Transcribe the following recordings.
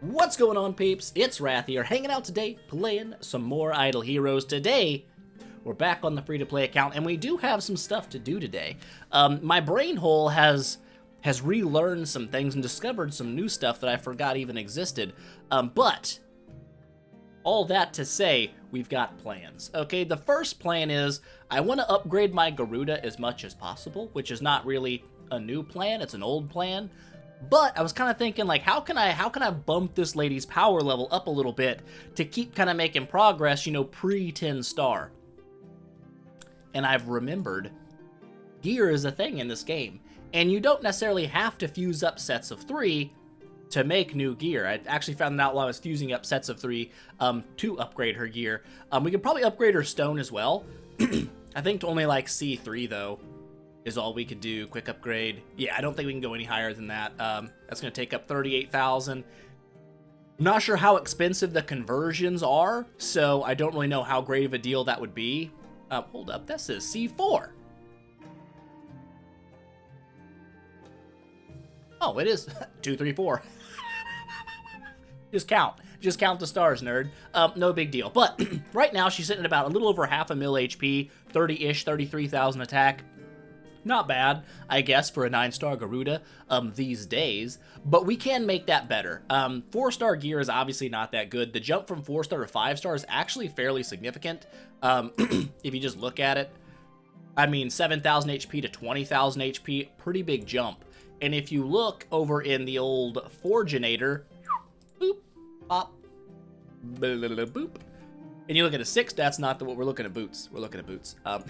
What's going on, peeps? It's Wrath here, hanging out today, playing some more Idle Heroes. Today, we're back on the free-to-play account, and we do have some stuff to do today. My brain hole has relearned some things and discovered some new stuff that I forgot even existed. But all that to say, we've got plans. Okay, the first plan is I want to upgrade my Garuda as much as possible, which is not really a new plan, it's an old plan. But I was kind of thinking, like, how can I bump this lady's power level up a little bit to keep kind of making progress, you know, pre-10 star? And I've remembered gear is a thing in this game, and you don't necessarily have to fuse up sets of 3 to make new gear. I actually found that out while I was fusing up sets of 3 to upgrade her gear. We could probably upgrade her stone as well. I think to only like C3 though is all we could do. Quick upgrade. Yeah, I don't think we can go any higher than that. That's going to take up 38,000. Not sure how expensive the conversions are, so I don't really know how great of a deal that would be. Hold up, that says C4. Oh, it is 2, 3, 4. Just count the stars, nerd. No big deal. But right now she's sitting at about a little over half a mil HP, 30-ish, 33,000 attack. Not bad, I guess, for a 9-star Garuda these days, but we can make that better. 4-star gear is obviously not that good. The jump from 4-star to 5-star is actually fairly significant. If you just look at it, I mean, 7,000 HP to 20,000 HP, pretty big jump. And if you look over in the old Forginator, boop, pop, boop, and you look at a 6, that's not what we're looking at boots. We're looking at boots. We're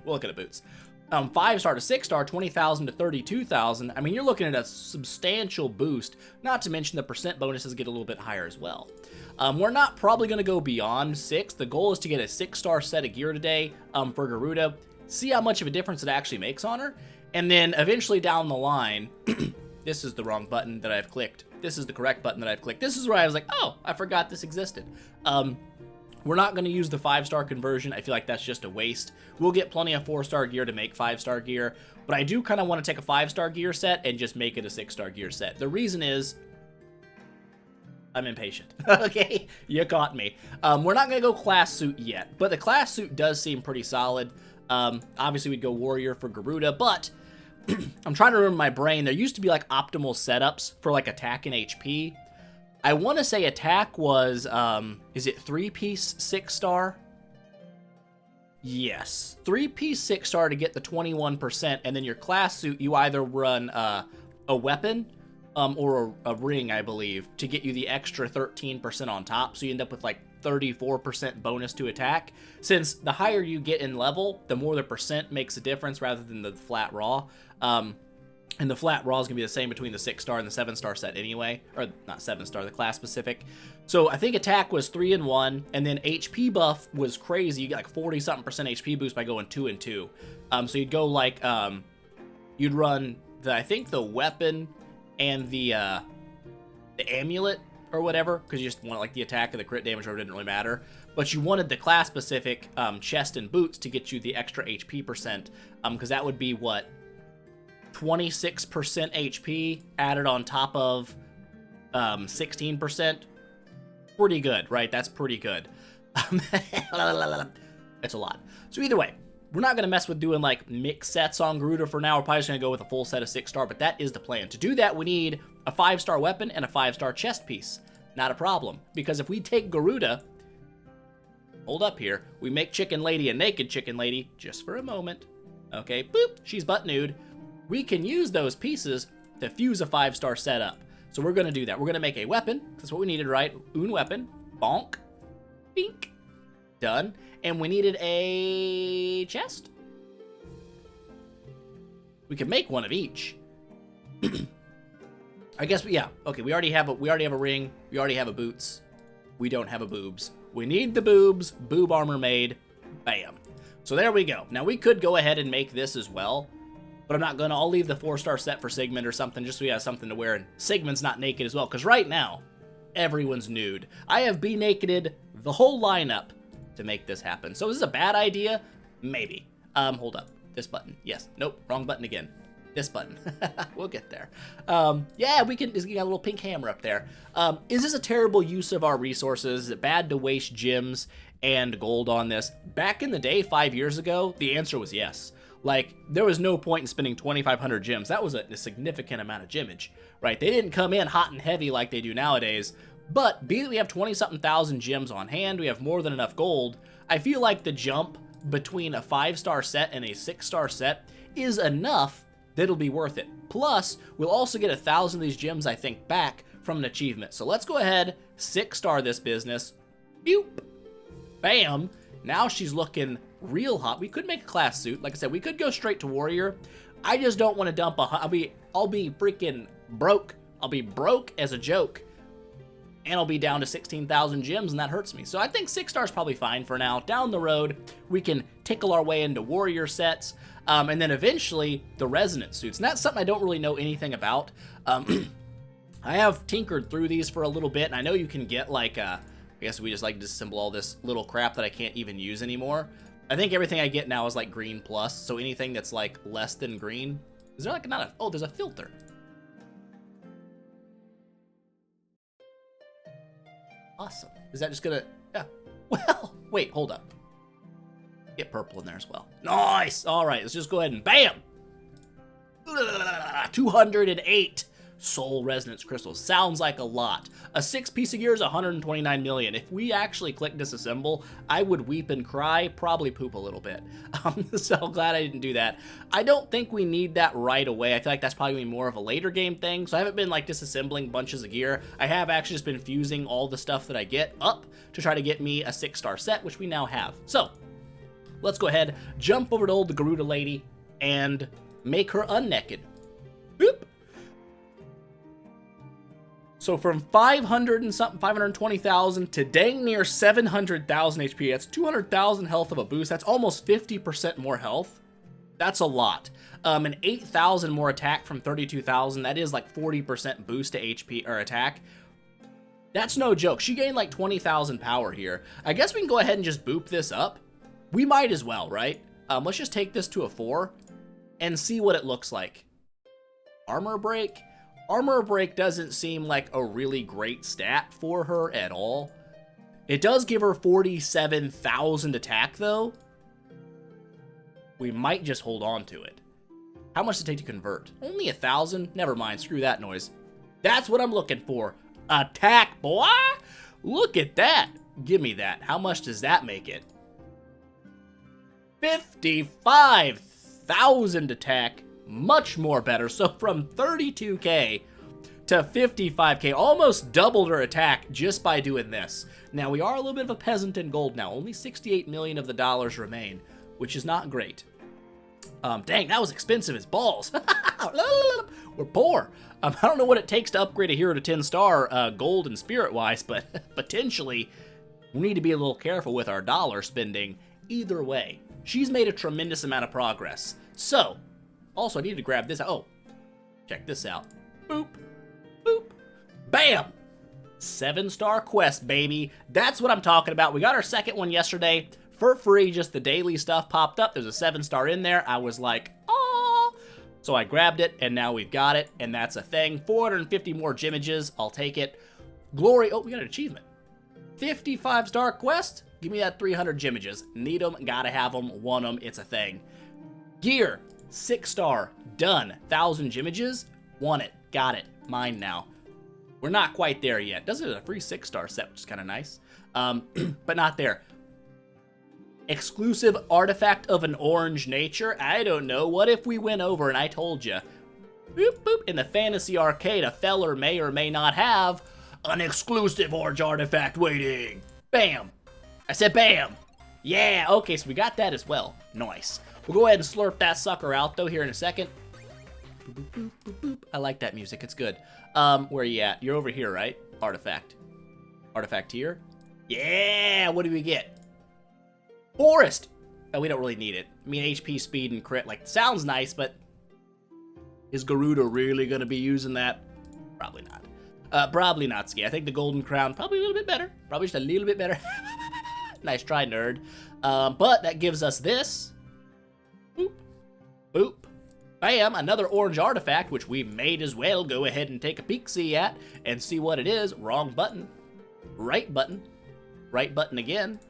looking at boots. 5-star to 6-star, 20,000 to 32,000. I mean, you're looking at a substantial boost, not to mention the percent bonuses get a little bit higher as well. We're not probably going to go beyond 6. The goal is to get a 6-star set of gear today for Garuda, see how much of a difference it actually makes on her, and then eventually down the line, this is the wrong button that I've clicked. This is the correct button that I've clicked. This is where I was like, oh, I forgot this existed. We're not going to use the 5-star conversion. I feel like that's just a waste. We'll get plenty of 4-star gear to make 5-star gear, but I do kind of want to take a 5-star gear set and just make it a 6-star gear set. The reason is I'm impatient. Okay, you caught me. We're not going to go class suit yet, but the class suit does seem pretty solid. Obviously, we'd go warrior for Garuda, but I'm trying to remember my brain. There used to be like optimal setups for like attack and HP. I want to say attack was, is it 3-piece 6-star? Yes, 3-piece 6-star to get the 21%, and then your class suit, you either run a weapon or a ring, I believe, to get you the extra 13% on top, so you end up with like 34% bonus to attack. Since the higher you get in level, the more the percent makes a difference rather than the flat raw. And the flat raw is going to be the same between the 6-star and the 7-star set anyway. Or, not 7-star, the class specific. So, I think attack was 3 and 1. And then HP buff was crazy. You get like 40-something% HP boost by going 2 and 2. So, you'd go like, you'd run, I think the weapon and the amulet or whatever. Because you just want like the attack and the crit damage, or it didn't really matter. But you wanted the class specific chest and boots to get you the extra HP percent. Because that would be what? 26% HP added on top of 16%. Pretty good, right? That's pretty good. It's a lot. So either way, we're not going to mess with doing like mix sets on Garuda for now. We're probably just going to go with a full set of 6-star, but that is the plan. To do that, we need a 5-star weapon and a 5-star chest piece. Not a problem, because if we take Garuda, hold up here, we make Chicken Lady a naked Chicken Lady, just for a moment. Okay, boop, she's butt nude. We can use those pieces to fuse a 5-star setup. So we're going to do that. We're going to make a weapon. That's what we needed, right? Un weapon. Bonk. Bink. Done. And we needed a chest. We can make one of each. I guess, yeah. Okay, we already have a ring. We already have a boots. We don't have a boobs. We need the boobs. Boob armor made. Bam. So there we go. Now we could go ahead and make this as well. But I'm not going to. I'll leave the 4-star set for Sigmund or something, just so we have something to wear. And Sigmund's not naked as well, because right now, everyone's nude. I have nakeded the whole lineup to make this happen. So is this a bad idea? Maybe. Hold up. This button. Yes. Nope. Wrong button again. This button. We'll get there. Yeah, we got a little pink hammer up there. Is this a terrible use of our resources? Is it bad to waste gems and gold on this? Back in the day, 5 years ago, the answer was yes. Like, there was no point in spending 2,500 gems. That was a significant amount of gemage, right? They didn't come in hot and heavy like they do nowadays. But being that we have 20-something thousand gems on hand, we have more than enough gold, I feel like the jump between a 5-star set and a 6-star set is enough that it'll be worth it. Plus, we'll also get 1,000 of these gems, I think, back from an achievement. So let's go ahead, 6-star this business. Boop. Bam. Now she's looking real hot. We could make a class suit. Like I said, we could go straight to warrior. I just don't want to dump I'll be freaking broke. I'll be broke as a joke. And I'll be down to 16,000 gems, and that hurts me. So I think 6 stars probably fine for now. Down the road, we can tickle our way into warrior sets, and then eventually the resonance suits. And that's something I don't really know anything about. I have tinkered through these for a little bit, and I know you can get like, I guess we just like disassemble all this little crap that I can't even use anymore. I think everything I get now is like green plus, so anything that's like less than green. Is there like oh, there's a filter. Awesome. Is that just gonna, yeah. Well, wait, hold up. Get purple in there as well. Nice. All right, let's just go ahead and bam. 208 soul resonance crystals. Sounds like a lot. A 6-piece of gear is 129 million. If we actually click disassemble, I would weep and cry, probably poop a little bit. So glad I didn't do that. I don't think we need that right away. I feel like that's probably gonna be more of a later game thing. So I haven't been like disassembling bunches of gear. I have actually just been fusing all the stuff that I get up to try to get me a 6-star set, which we now have. So let's go ahead, jump over to old Garuda lady and make her unnaked. Boop. So from 500 and something, 520,000 to dang near 700,000 HP. That's 200,000 health of a boost. That's almost 50% more health. That's a lot. And 8,000 more attack from 32,000. That is like 40% boost to HP or attack. That's no joke. She gained like 20,000 power here. I guess we can go ahead and just boop this up. We might as well, right? Let's just take this to a 4 and see what it looks like. Armor break. Armor break doesn't seem like a really great stat for her at all. It does give her 47,000 attack though. We might just hold on to it. How much does it take to convert? Only 1,000? Never mind, screw that noise. That's what I'm looking for. Attack, boy! Look at that. Give me that. How much does that make it? 55,000 attack. Much more better. So from 32k to 55k, almost doubled her attack just by doing this. Now we are a little bit of a peasant in gold now. Only 68 million of the dollars remain, which is not great. Dang, that was expensive as balls. We're poor. I don't know what it takes to upgrade a hero to 10-star gold and spirit-wise, but potentially we need to be a little careful with our dollar spending. Either way, she's made a tremendous amount of progress. So, also, I need to grab this. Oh, check this out. Boop, boop, bam! 7-star quest, baby. That's what I'm talking about. We got our second one yesterday for free. Just the daily stuff popped up. There's a 7-star in there. I was like, oh. So I grabbed it, and now we've got it, and that's a thing. 450 more gemages. I'll take it. Glory. Oh, we got an achievement. 55-star quest. Give me that 300 gemages. Need them. Gotta have them. Want them. It's a thing. Gear. 6-star, done. 1,000 gemages, want it, got it, mine now. We're not quite there yet. Does it a free 6-star set, which is kind of nice, but not there. Exclusive artifact of an orange nature. I don't know. What if we went over and I told you, boop boop, in the fantasy arcade, a feller may or may not have an exclusive orange artifact waiting. Bam. I said bam. Yeah. Okay, so we got that as well. Nice. We'll go ahead and slurp that sucker out, though, here in a second. Boop, boop, boop, boop. I like that music. It's good. Where are you at? You're over here, right? Artifact. Artifact here. Yeah! What do we get? Forest! Oh, we don't really need it. I mean, HP, speed, and crit. Like, sounds nice, but is Garuda really going to be using that? Probably not. Probably not, Ski. I think the Golden Crown, probably a little bit better. Probably just a little bit better. Nice try, nerd. But that gives us this. Boop, boop, Bam, another orange artifact, which we might as well go ahead and take a peek-see at and see what it is. Wrong button. Right button. Right button again.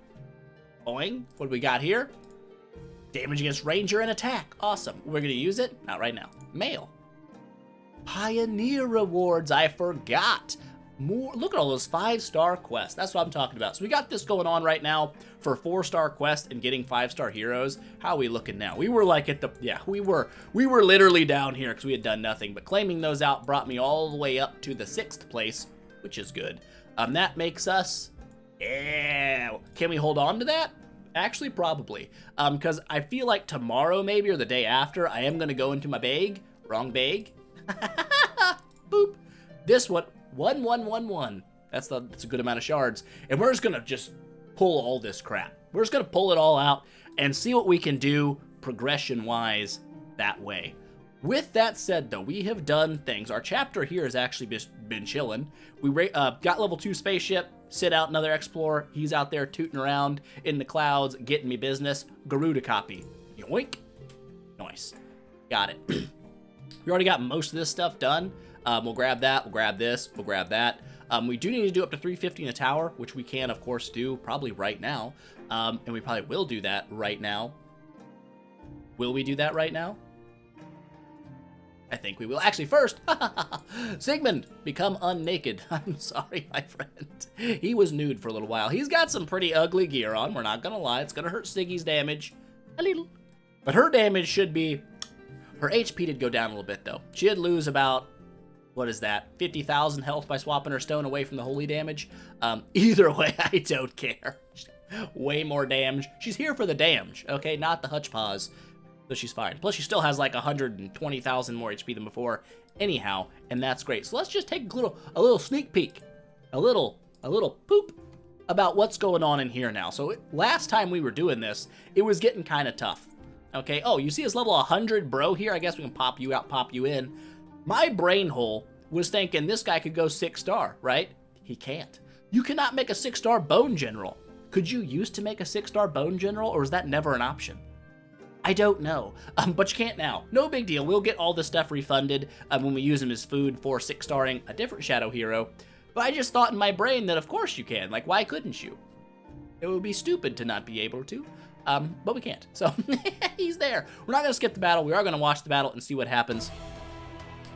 Boing. What do we got here? Damage against ranger and attack. Awesome. We're going to use it? Not right now. Mail. Pioneer rewards. I forgot. More. Look at all those 5-star quests. That's what I'm talking about. So we got this going on right now for 4-star quests and getting 5-star heroes. How are we looking now? We were like at the, yeah, we were literally down here because we had done nothing. But claiming those out brought me all the way up to the 6th place, which is good. That makes us, yeah. Can we hold on to that? Actually, probably. Because I feel like tomorrow maybe or the day after, I am going to go into my bag. Wrong bag. Boop. This one. 1-1-1-1. That's a good amount of shards. And we're just going to just pull all this crap. We're just going to pull it all out and see what we can do progression-wise that way. With that said, though, we have done things. Our chapter here has actually just been chilling. We got level 2 spaceship, sit out another explorer. He's out there tooting around in the clouds, getting me business. Garuda copy. Yoink. Nice. Got it. We already got most of this stuff done. We'll grab that, we'll grab this, we'll grab that. We do need to do up to 350 in the tower, which we can, of course, do probably right now. And we probably will do that right now. Will we do that right now? I think we will. Actually, first, Sigmund, become unnaked. I'm sorry, my friend. He was nude for a little while. He's got some pretty ugly gear on. We're not going to lie. It's going to hurt Siggy's damage a little. But her damage should be... Her HP did go down a little bit, though. She did lose about... What is that? 50,000 health by swapping her stone away from the holy damage. Either way, I don't care. Way more damage. She's here for the damage, okay? Not the hutch paws. So she's fine. Plus, she still has like 120,000 more HP than before. Anyhow, and that's great. So let's just take a little sneak peek. A little poop about what's going on in here now. So last time we were doing this, it was getting kind of tough. Okay, oh, you see this level 100 bro here? I guess we can pop you out, pop you in. My brain hole was thinking this guy could go 6-star, right? He can't. You cannot make a 6-star bone general. Could you used to make a 6-star bone general, or is that never an option? I don't know, but you can't now. No big deal. We'll get all this stuff refunded when we use them as food for 6-starring a different shadow hero. But I just thought in my brain that of course you can. Like, why couldn't you? It would be stupid to not be able to. But we can't. So he's there. We're not going to skip the battle. We are going to watch the battle and see what happens.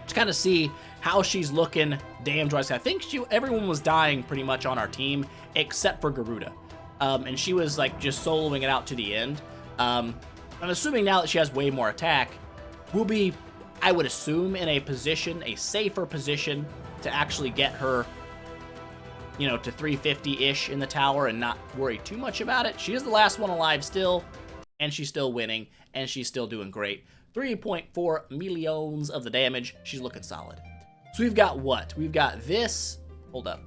To kind of see how she's looking damage-wise. I think everyone was dying pretty much on our team except for Garuda. And she was like just soloing it out to the end. I'm assuming now that she has way more attack, we'll be, I would assume, in a position, a safer position to actually get her, you know, to 350-ish in the tower and not worry too much about it. She is the last one alive still, and she's still winning, and she's still doing great. 3.4 millions of the damage. She's looking solid. So we've got what? We've got this. Hold up.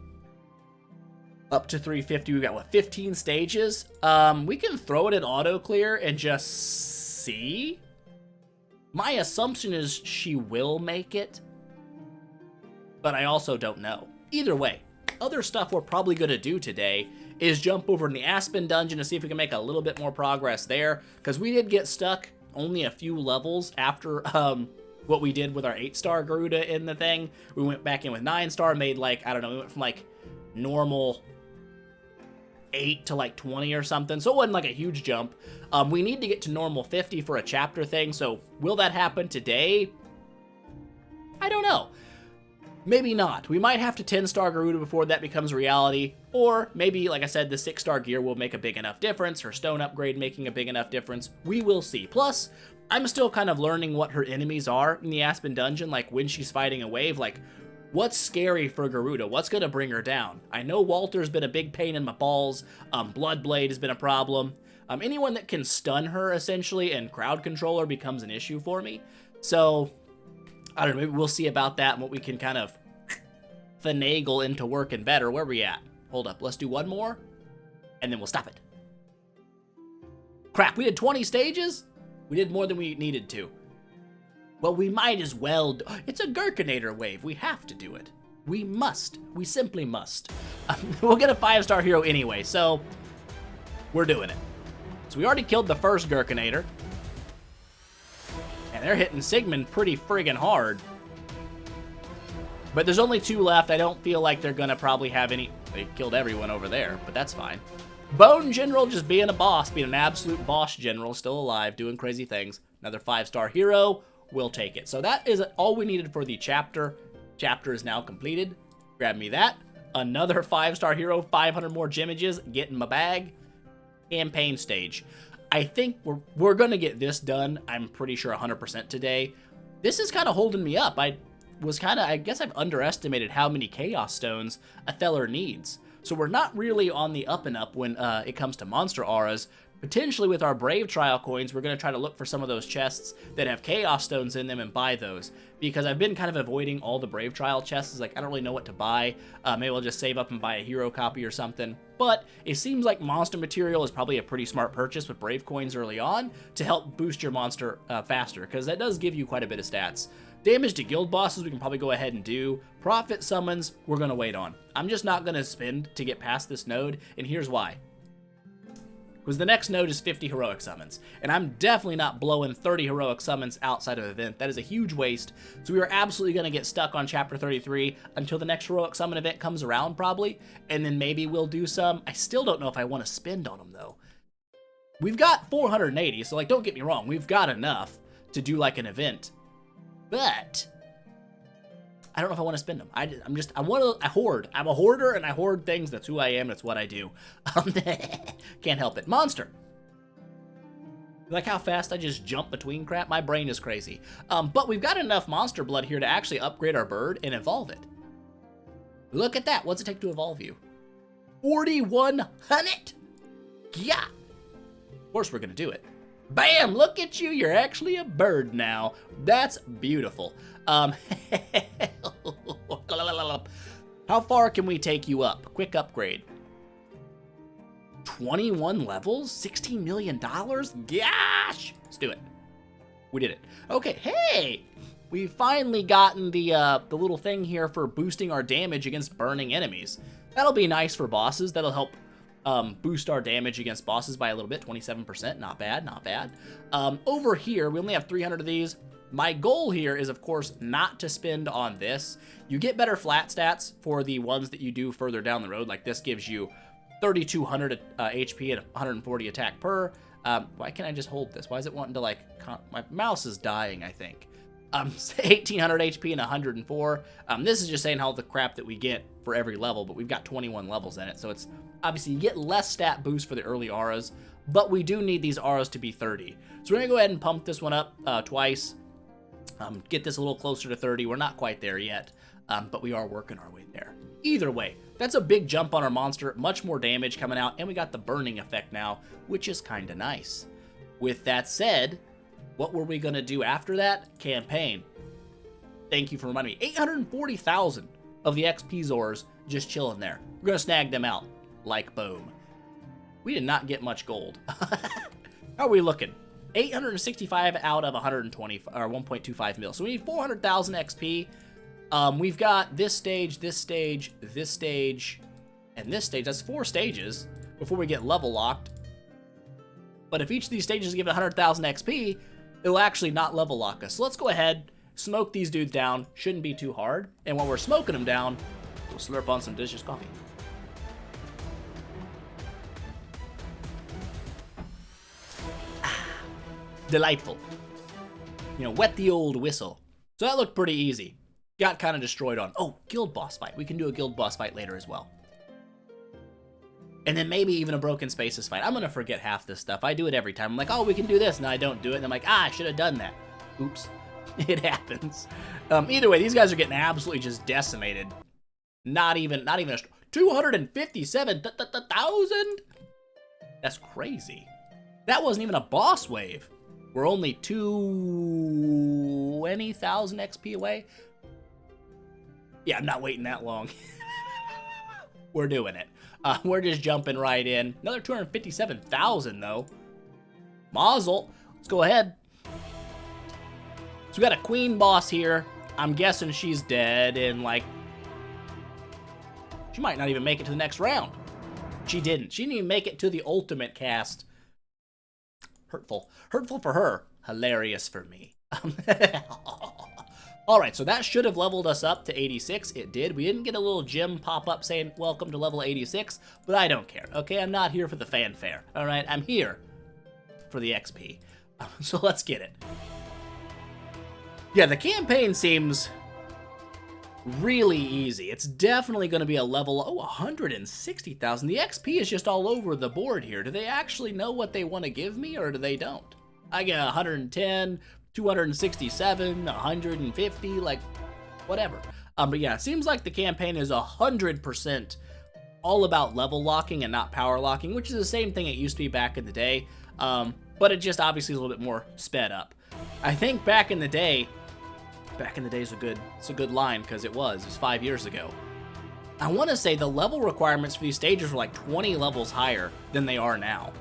Up to 350. We've got, what, 15 stages? We can throw it in auto clear and just see. My assumption is she will make it, but I also don't know. Either way, other stuff we're probably going to do today is jump over in the Aspen dungeon to see if we can make a little bit more progress there, because we did get stuck only a few levels after what we did with our 8-star Garuda in the thing. We went back in with 9-star, made like, I don't know, we went from like normal 8 to like 20 or something, so it wasn't like a huge jump. We need to get to normal 50 for a chapter thing, so will that happen today? I don't know. Maybe not. We might have to 10-star Garuda before that becomes reality, or maybe, like I said, the 6-star gear will make a big enough difference, her stone upgrade making a big enough difference. We will see. Plus, I'm still kind of learning what her enemies are in the Aspen dungeon, like when she's fighting a wave, like what's scary for Garuda, what's gonna bring her down. I know Walter's been a big pain in my balls, Bloodblade has been a problem. Anyone that can stun her, essentially, and crowd control her becomes an issue for me. So, I don't know, maybe we'll see about that and what we can kind of finagle into working better. Where are we at? Hold up, let's do one more, and then we'll stop it. Crap, we did 20 stages? We did more than we needed to. Well, we might as well. It's a Gherkinator wave. We have to do it. We must. We simply must. We'll get a 5-star hero anyway, so we're doing it. So we already killed the first Gherkinator. And They're hitting Sigmund pretty friggin' hard. But there's only 2 left. I don't feel like they're gonna probably have any... They killed everyone over there, but that's fine. Bone General just being a boss, being an absolute boss general, still alive, doing crazy things. Another 5-star hero, we'll take it. So that is all we needed for the chapter. Chapter is now completed. Grab me that. Another 5-star hero, 500 more gem-images, get in my bag. Campaign stage. I think we're gonna get this done, I'm pretty sure 100% today. This is kind of holding me up. I guess I've underestimated how many Chaos Stones Othello needs. So we're not really on the up and up when it comes to monster auras. Potentially with our Brave Trial coins, we're going to try to look for some of those chests that have Chaos Stones in them and buy those. Because I've been kind of avoiding all the Brave Trial chests. Like, I don't really know what to buy. Maybe I'll just save up and buy a hero copy or something. But it seems like monster material is probably a pretty smart purchase with Brave coins early on to help boost your monster faster. Because that does give you quite a bit of stats. Damage to guild bosses, we can probably go ahead and do. Profit summons, we're going to wait on. I'm just not going to spend to get past this node, and here's why. Because the next node is 50 heroic summons, and I'm definitely not blowing 30 heroic summons outside of the event. That is a huge waste, so we are absolutely going to get stuck on Chapter 33 until the next heroic summon event comes around, probably, and then maybe we'll do some. I still don't know if I want to spend on them, though. We've got 480, so, like, don't get me wrong, we've got enough to do, like, an event. But I don't know if I want to spend them. I hoard. I'm a hoarder and I hoard things. That's who I am. That's what I do. Can't help it. Monster. Like how fast I just jump between crap? My brain is crazy. But we've got enough monster blood here to actually upgrade our bird and evolve it. Look at that. What's it take to evolve you? 4,100? Yeah. Of course we're going to do it. Bam! Look at you. You're actually a bird now. That's beautiful. How far can we take you up? Quick upgrade. 21 levels? $16 million? Gosh! Let's do it. We did it. Okay, hey! We've finally gotten the little thing here for boosting our damage against burning enemies. That'll be nice for bosses. That'll help boost our damage against bosses by a little bit, 27%, not bad, not bad. Over here, we only have 300 of these. My goal here is, of course, not to spend on this. You get better flat stats for the ones that you do further down the road, like this gives you 3,200 HP and 140 attack per. Why can't I just hold this? Why is it wanting to, like, my mouse is dying, I think. 1,800 HP and 104. This is just saying all the crap that we get for every level, but we've got 21 levels in it, so it's obviously you get less stat boost for the early auras, but we do need these auras to be 30. So we're gonna go ahead and pump this one up twice, get this a little closer to 30. We're not quite there yet, but we are working our way there. Either way, that's a big jump on our monster, much more damage coming out, and we got the burning effect now, which is kind of nice. With that said, what were we gonna do after that? Campaign. Thank you for reminding me. 840,000 of the XP Zors just chilling there. We're gonna snag them out. Like boom. We did not get much gold. How are we looking? 865 out of 120 or 1.25 mil. So we need 400,000 XP. We've got this stage, this stage, this stage, and this stage. That's 4 stages before we get level locked. But if each of these stages give 100,000 XP, it'll actually not level lock us. So let's go ahead, smoke these dudes down. Shouldn't be too hard. And while we're smoking them down, we'll slurp on some delicious coffee. Delightful. You know, wet the old whistle. So that looked pretty easy. Got kind of destroyed on. Oh, guild boss fight. We can do a guild boss fight later as well. And then maybe even a broken spaces fight. I'm going to forget half this stuff. I do it every time. I'm like, oh, we can do this. And I don't do it. And I'm like, I should have done that. Oops. It happens. Either way, these guys are getting absolutely just decimated. Not even a 257,000? That's crazy. That wasn't even a boss wave. We're only 20,000 XP away. Yeah, I'm not waiting that long. We're doing it. We're just jumping right in. Another 257,000 though. Mazel. Let's go ahead. So we got a queen boss here. I'm guessing she's dead and like... She might not even make it to the next round. She didn't. She didn't even make it to the ultimate cast. Hurtful. Hurtful for her. Hilarious for me. Alright, so that should have leveled us up to 86. It did. We didn't get a little gym pop up saying, welcome to level 86, but I don't care, okay? I'm not here for the fanfare, alright? I'm here for the XP. So let's get it. Yeah, the campaign seems really easy. It's definitely going to be a level, 160,000. The XP is just all over the board here. Do they actually know what they want to give me, or do they don't? I get 110, 267, 150, like, whatever. But yeah, it seems like the campaign is 100% all about level locking and not power locking, which is the same thing it used to be back in the day. But it just obviously is a little bit more sped up. I think back in the day is it's a good line, because it was 5 years ago. I want to say the level requirements for these stages were like 20 levels higher than they are now.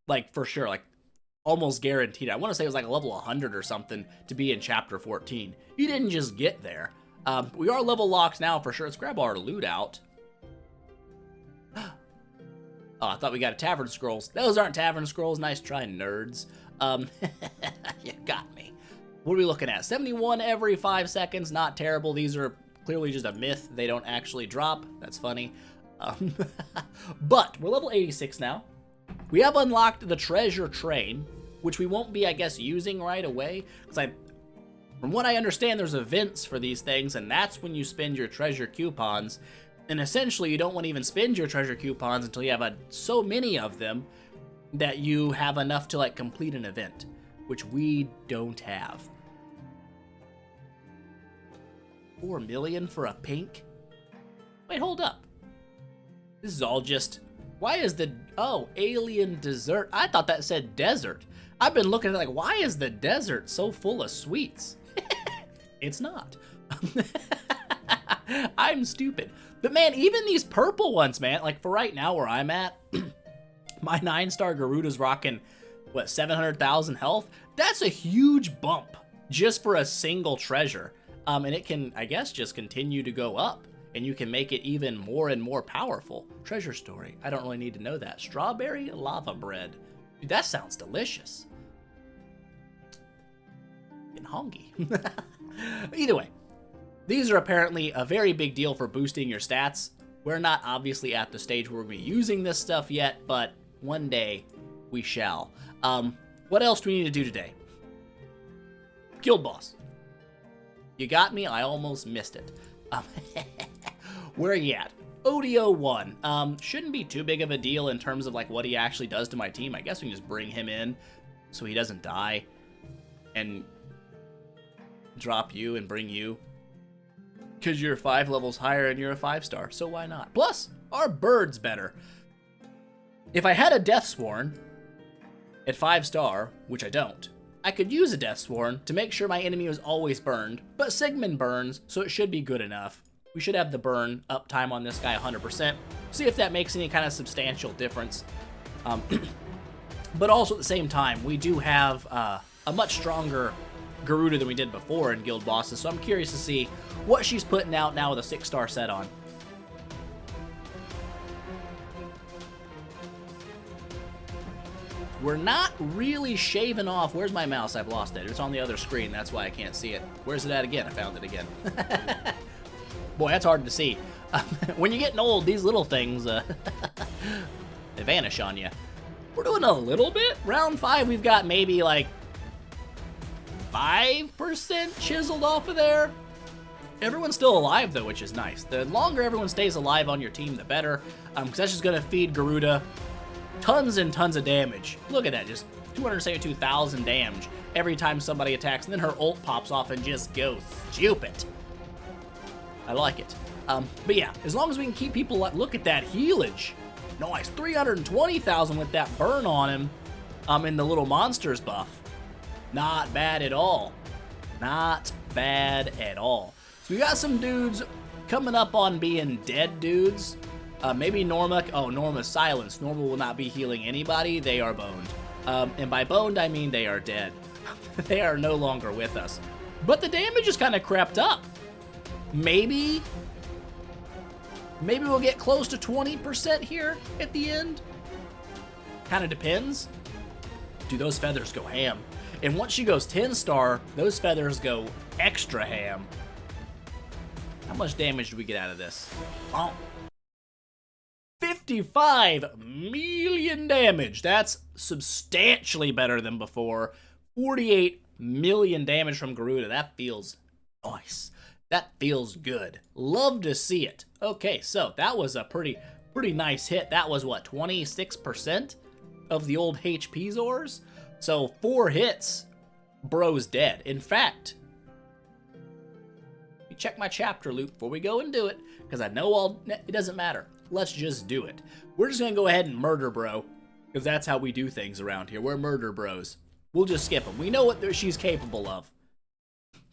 Like for sure, like almost guaranteed. I want to say it was like a level 100 or something to be in chapter 14. You didn't just get there. We are level locked now for sure. Let's grab our loot out. Oh, I thought we got a tavern scrolls. Those aren't tavern scrolls. Nice try, nerds. You got me. What are we looking at? 71 every 5 seconds. Not terrible. These are clearly just a myth. They don't actually drop. That's funny. But we're level 86 now. We have unlocked the treasure train, which we won't be, I guess, using right away. Because from what I understand, there's events for these things, and that's when you spend your treasure coupons. And essentially, you don't want to even spend your treasure coupons until you have so many of them that you have enough to, like, complete an event, which we don't have. 4 million for a pink? Wait, hold up. This is all just... Why is the... Oh, alien dessert. I thought that said desert. I've been looking at it like, why is the desert so full of sweets? It's not. I'm stupid. But man, even these purple ones, man, like for right now where I'm at, my 9-star Garuda's rocking, what, 700,000 health? That's a huge bump just for a single treasure. And it can, I guess, just continue to go up. And you can make it even more and more powerful. Treasure story. I don't really need to know that. Strawberry lava bread. Dude, that sounds delicious. Getting hungry. Either way, these are apparently a very big deal for boosting your stats. We're not obviously at the stage where we'll be using this stuff yet, but one day we shall. What else do we need to do today? Guild boss. You got me? I almost missed it. Where are you at? ODO1. Shouldn't be too big of a deal in terms of like what he actually does to my team. I guess we can just bring him in so he doesn't die and drop you and bring you because you're 5 levels higher and you're a 5-star. So why not? Plus, our bird's better. If I had a Death Sworn at 5-star, which I don't, I could use a Death Sworn to make sure my enemy was always burned, but Sigmund burns, so it should be good enough. We should have the burn uptime on this guy 100%. See if that makes any kind of substantial difference. But also at the same time, we do have a much stronger Garuda than we did before in Guild Bosses, so I'm curious to see what she's putting out now with a 6-star set on. We're not really shaving off. Where's my mouse? I've lost it. It's on the other screen. That's why I can't see it. Where's it at again? I found it again. Boy, that's hard to see. When you're getting old, these little things, they vanish on you. We're doing a little bit. Round 5, we've got maybe like 5% chiseled off of there. Everyone's still alive, though, which is nice. The longer everyone stays alive on your team, the better, because that's just going to feed Garuda tons and tons of damage. Look at that, just 272,000 damage every time somebody attacks, and then her ult pops off and just goes stupid. I like it. But yeah, as long as we can keep people, look at that healage. Nice, 320,000 with that burn on him in the little monsters buff. Not bad at all. Not bad at all. So we got some dudes coming up on being dead dudes. Maybe Norma. Oh, Norma's silenced. Norma will not be healing anybody. They are boned. And by boned, I mean they are dead. They are no longer with us. But the damage has kind of crept up. Maybe we'll get close to 20% here at the end. Kind of depends. Dude, those feathers go ham. And once she goes 10-star, those feathers go extra ham. How much damage do we get out of this? Oh. 55 million damage. That's substantially better than before. 48 million damage from Garuda. That feels nice. That feels good. Love to see it. Okay, so that was a pretty nice hit. That was what, 26% of the old HP Zors? So 4 hits, bro's dead. In fact, check my chapter loot before we go and do it, because I know it doesn't matter. Let's just do it. We're just gonna go ahead and murder bro, because that's how we do things around here. We're murder bros. We'll just skip him. We know what she's capable of.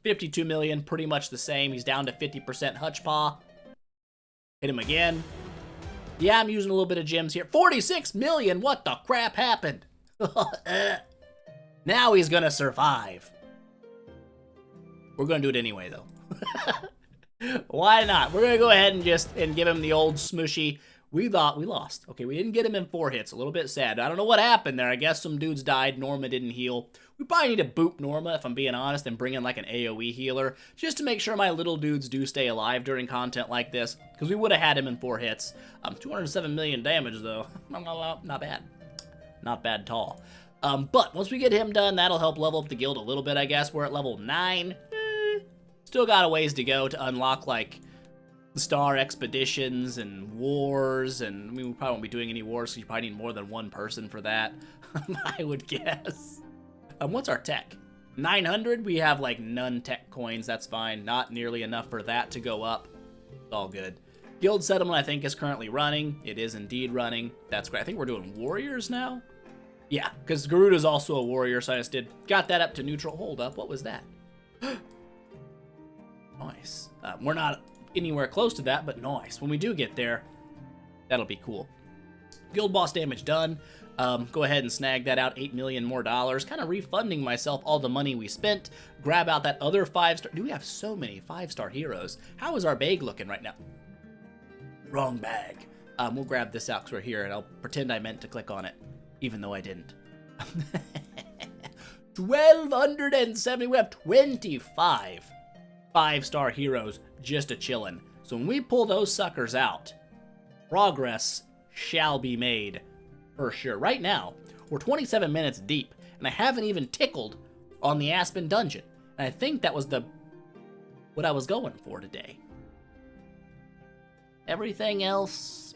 52 million, pretty much the same. He's down to 50% Hutchpaw. Hit him again. Yeah, I'm using a little bit of gems here. 46 million, what the crap happened? Now he's gonna survive. We're gonna do it anyway, though. Why not? We're gonna go ahead and give him the old smushy. We thought we lost. Okay, we didn't get him in 4 hits. A little bit sad. I don't know what happened there. I guess some dudes died. Norma didn't heal. We probably need to boop Norma, if I'm being honest, and bring in like an AoE healer, just to make sure my little dudes do stay alive during content like this, because we would have had him in 4 hits. 207 million damage, though. Not bad. Not bad at all. But once we get him done, that'll help level up the guild a little bit, I guess. We're at level 9. Still got a ways to go to unlock, like, star expeditions and wars, and I mean, we probably won't be doing any wars, so you probably need more than 1 person for that, I would guess. What's our tech? 900? We have, like, none tech coins. That's fine. Not nearly enough for that to go up. It's all good. Guild settlement, I think, is currently running. It is indeed running. That's great. I think we're doing warriors now? Yeah, because Garuda's also a warrior, so I just got that up to neutral. Hold up, what was that? Nice. We're not anywhere close to that, but nice. When we do get there, that'll be cool. Guild boss damage done. Go ahead and snag that out. $8 million more. Kind of refunding myself all the money we spent. Grab out that other 5-star. Do we have so many 5-star heroes? How is our bag looking right now? Wrong bag. We'll grab this out because we're here, and I'll pretend I meant to click on it, even though I didn't. 1,270. We have 25 5-star heroes just a chillin'. So when we pull those suckers out, progress shall be made for sure. Right now, we're 27 minutes deep, and I haven't even tickled on the Aspen dungeon. And I think that was what I was going for today. Everything else,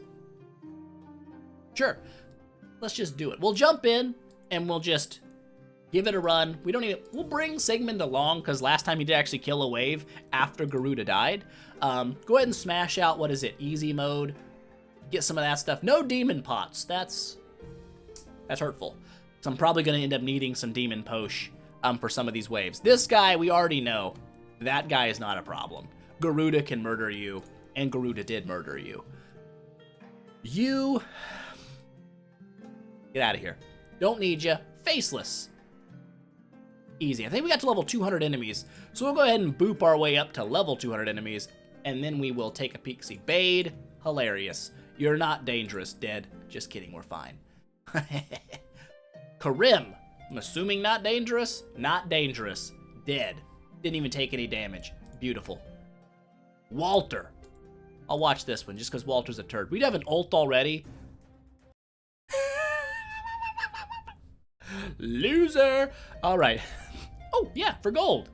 sure. Let's just do it. We'll jump in and we'll just give it a run. We'll bring Sigmund along, because last time he did actually kill a wave after Garuda died. Go ahead and smash out, what is it, easy mode. Get some of that stuff. No demon pots. That's hurtful. So I'm probably going to end up needing some demon posh for some of these waves. This guy, we already know. That guy is not a problem. Garuda can murder you, and Garuda did murder you. You... Get out of here. Don't need you. Faceless. Easy. I think we got to level 200 enemies, so we'll go ahead and boop our way up to level 200 enemies, and then we will take a peek. See, Bade, hilarious. You're not dangerous, dead. Just kidding, we're fine. Karim, I'm assuming not dangerous? Not dangerous. Dead. Didn't even take any damage. Beautiful. Walter. I'll watch this one, just because Walter's a turd. We'd have an ult already. Loser. All right. Oh, yeah, for gold.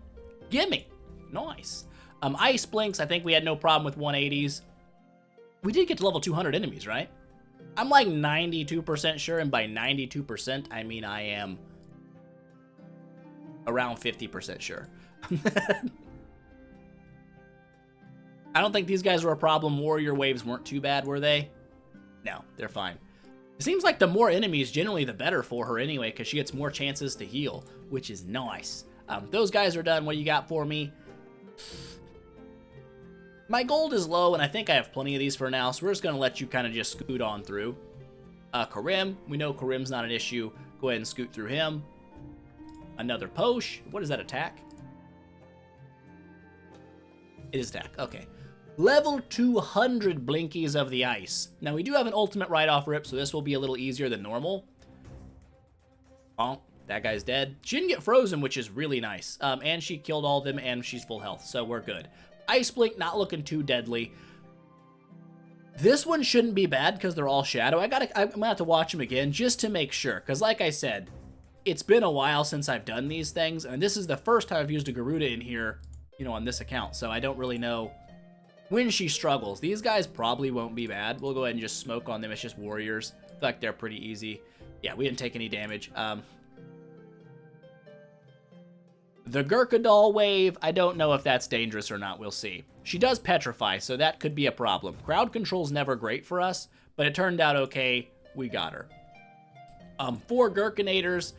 Gimme. Nice. Ice Blinks, I think we had no problem with 180s. We did get to level 200 enemies, right? I'm like 92% sure, and by 92%, I mean I am around 50% sure. I don't think these guys were a problem. Warrior waves weren't too bad, were they? No, they're fine. It seems like the more enemies, generally the better for her anyway, because she gets more chances to heal, which is nice. Those guys are done. What do you got for me? My gold is low, and I think I have plenty of these for now, so we're just going to let you kind of just scoot on through. Karim, we know Karim's not an issue. Go ahead and scoot through him. Another Posh. What is that, attack? It is attack, okay. Level 200 Blinkies of the Ice. Now, we do have an ultimate right-off rip, so this will be a little easier than normal. Bonk. That guy's dead. She didn't get frozen, which is really nice. And she killed all of them, and she's full health, so we're good. Ice Blink, not looking too deadly. This one shouldn't be bad because they're all shadow. I'm gonna have to watch them again just to make sure. Because like I said, it's been a while since I've done these things. And this is the first time I've used a Garuda in here, you know, on this account. So I don't really know when she struggles. These guys probably won't be bad. We'll go ahead and just smoke on them. It's just warriors. I feel like they're pretty easy. Yeah, we didn't take any damage. The Gurkha wave, I don't know if that's dangerous or not. We'll see. She does petrify, so that could be a problem. Crowd control's never great for us, but it turned out okay. We got her. 4 Gurkinators.